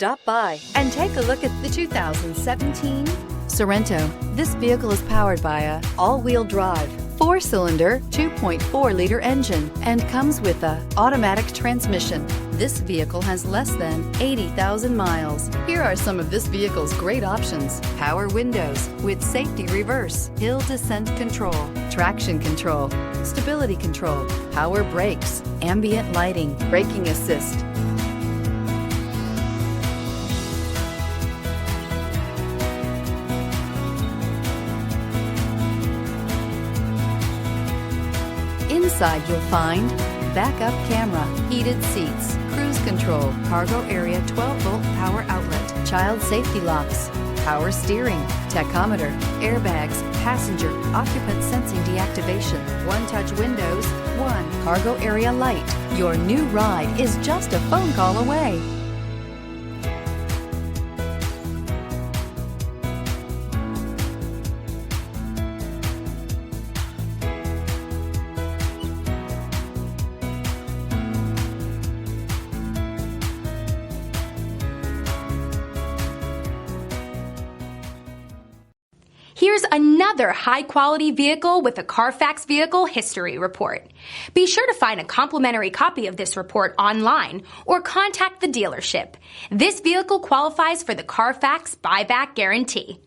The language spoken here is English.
Stop by and take a look at the 2017 Sorento. This vehicle is powered by a all-wheel drive, 4-cylinder, 2.4-liter engine and comes with a automatic transmission. This vehicle has less than 80,000 miles. Here are some of this vehicle's great options: power windows with safety reverse, hill descent control, traction control, stability control, power brakes, ambient lighting, braking assist. Inside you'll find backup camera, heated seats, cruise control, cargo area 12-volt power outlet, child safety locks, power steering, tachometer, airbags, passenger, occupant sensing deactivation, one-touch windows, one cargo area light. Your new ride is just a phone call away. Here's another high-quality vehicle with a Carfax Vehicle History Report. Be sure to find a complimentary copy of this report online or contact the dealership. This vehicle qualifies for the Carfax Buyback Guarantee.